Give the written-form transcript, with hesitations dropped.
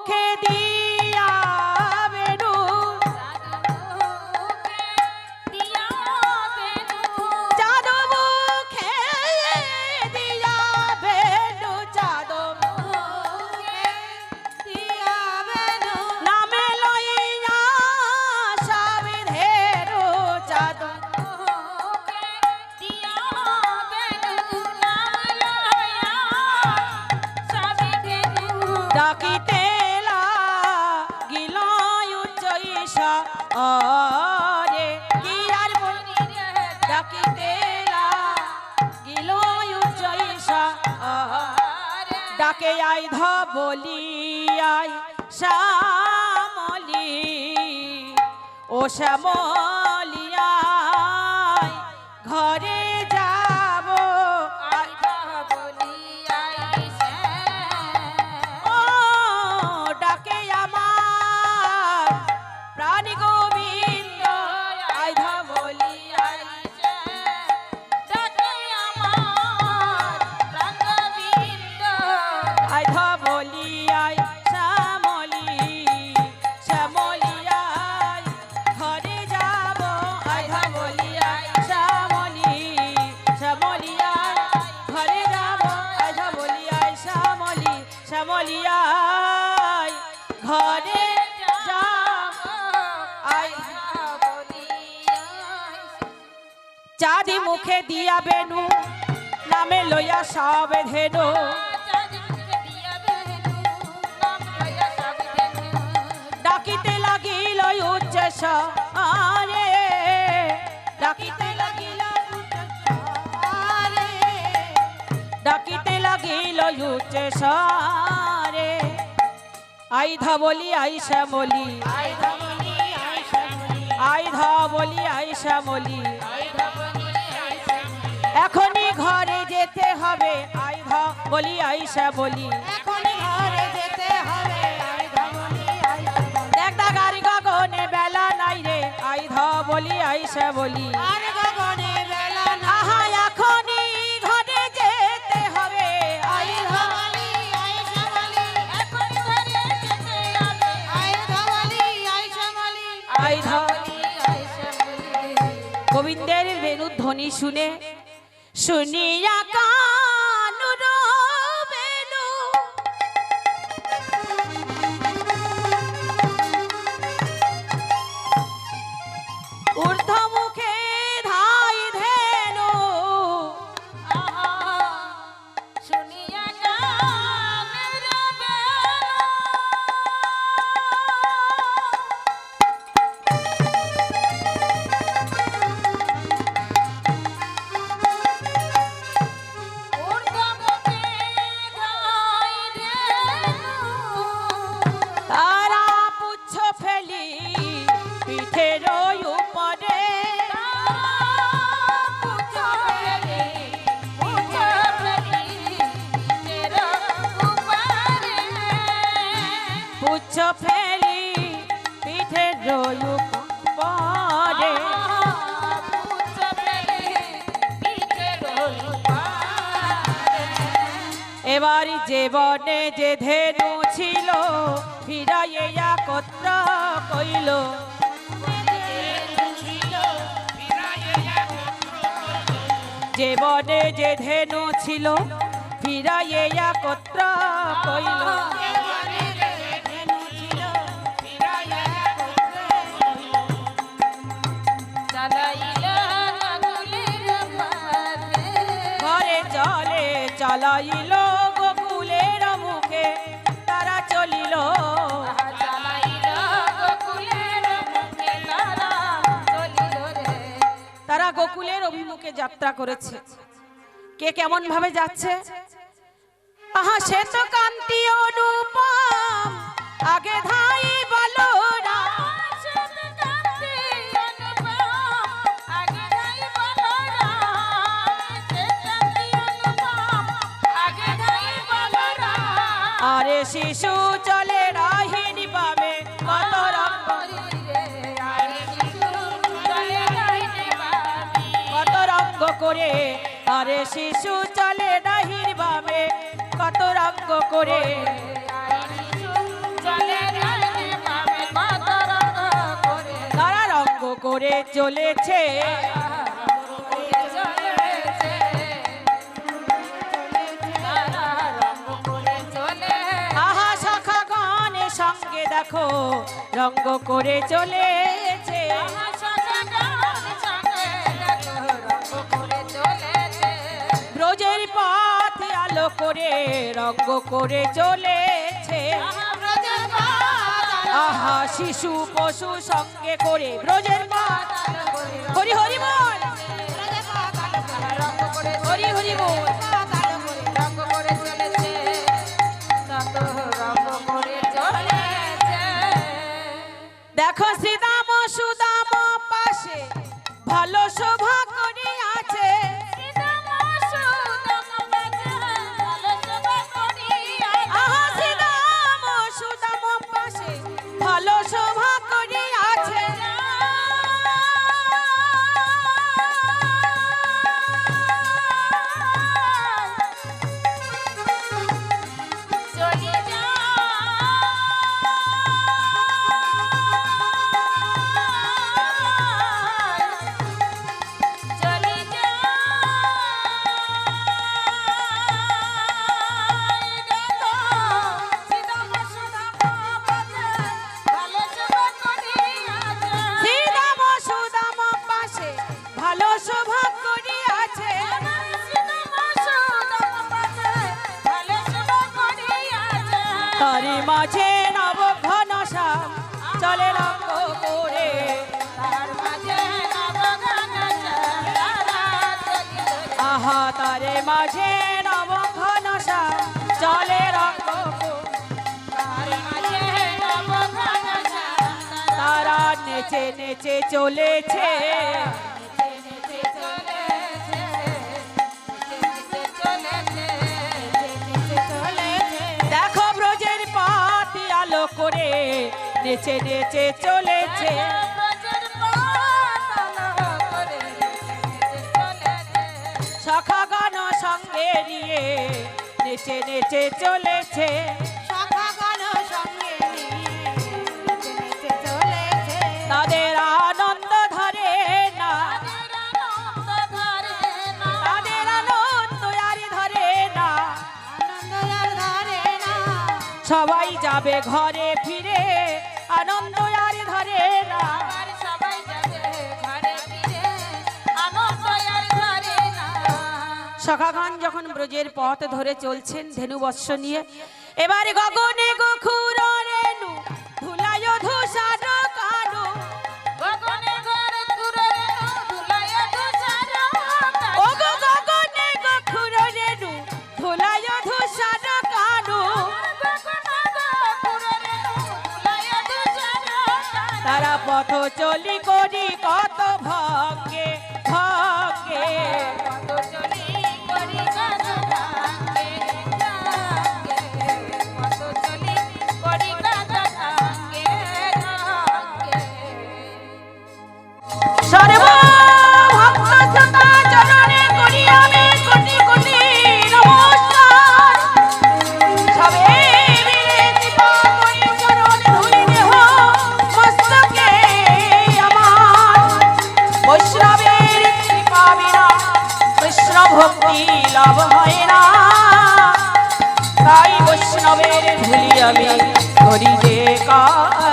মুখে দিয়া বেনু চাঁদ মুখে দিয়া বেনু চাঁদ নামে লইয়া সাবিধেরু চাঁদ ডাকিতে লাগিল উচ্চৈষা আরে কি আর বলি ডাকিতে লাগিল উচ্চৈষা ডাকে আইধ বলি আই শ্যামলি ও শ্যামলি আই ঘরে যাব ও ডাকে আমার প্রাণী গোবিন্দ আইধ বলি আই আইধ বলি আই শ্যামলি শ্যামলি আই ঘরে যাব আইধ বলি আই শ্যামলি শ্যামলি আই ঘরে যাব আইধ বলি আই শ্যামলি শ্যামলি আই ঘরে যাব আই চাঁদি মুখে দিয়া বেনু নামে লইয়া সব ধেনু ডাকিতে লাগিল উচ্চেশ আরে ডাকিতে লাগিল আরে ডাকিতে লাগিল উচ্চেশ আরে আইধ বলি আই শ্যামলি আইধ বলি আই শ্যামলি এখনই ঘরে যেতে হবে আইধ বলি আই শ্যামলি এখনই ঘরে যেতে হবে আইধ বলি আই দেখ না গাড়ি গগনে বেলা নাই রে আইধ বলি আই শ্যামলি আর গগনে বেলা নাই আহা এখনই ঘরে যেতে হবে আইধ বলি আই শ্যামলি এখনই ঘরে যেতে হবে আইধ বলি আই শ্যামলি আইধ বলি আই শ্যামলি গোবিন্দের বেণু ধ্বনি শুনে শুনিয়া কানুর বেনু ঊর্ধ্ব মুখে ধাই ধেনু শুনিয়া কানুর তারা পুচ্ছ ফেলি পিঠের উপরে পুচ্ছ ফেলি পিঠের উপরে এবার যে বনে যে ধেনু ছিল ফিরাইয়া একত্র কইল যে বনে যে ধেনু ছিল ফিরাইয়া একত্র কইল ঘরে চলে চালাইল গোকুলের মুখে তারা চলিল তারা গোকুলের অভিমুখে যাত্রা করেছে কে কেমন ভাবে যাচ্ছে আহা সে তো কান্তি অনুপম আগে ধাই বলো না আরে শিশু চলে রাহিনী পাবে কত রঙ্গ করে আরে শিশু চলে রাহিনী পাবে কত রঙ্গ করে করে চলেছে। আহা সখাগণের সঙ্গে দেখো রঙ্গ করে চলেছে। ব্রজের পথ আলো করে রঙ্গ করে চলেছে। আহা শিশু পশু সঙ্গে করে ব্রজের পথ হরি হরি বল, হরি হরি বল। দেখো শ্রীদাম সুদাম পাশে ভালো শোভা করি আছে। আহা শ্রীদাম সুদাম পাশে ভালো শোভা করি আছে। তারি মাঝে নব ঘন শ্যাম চলে রঙ্গ করে। আহা তারে মাঝে নব ঘন শ্যাম চলে রঙ্গ তারা নেচে নেচে চলেছে। দেখো ব্রজের পথ আলো করে নেচে নেচে চলেছে। সখাগণ সঙ্গে নিয়ে নেচে নেচে চলেছে। তাদের আনন্দ ধরে না, তাদের আনন্দ আর ধরে না। সবাই যাবে ঘরে ফিরে আনন্দ আর ধরে না। সখাগণ যখন ব্রজের পথ ধরে চলছেন ধেনু বৎস নিয়ে, এবারে গগনে গখুর রেণু ধুলায় ধূসার কানু। ওগো গগনে গখুর রেণু ধুলায় ধূসার কানু। তারা পথ চলি করি কত ভঙ্গে ভঙ্গে। ভক্তি লাভ হয় না, তাই বৈষ্ণবের ধুলি আমি করি যে কাজ।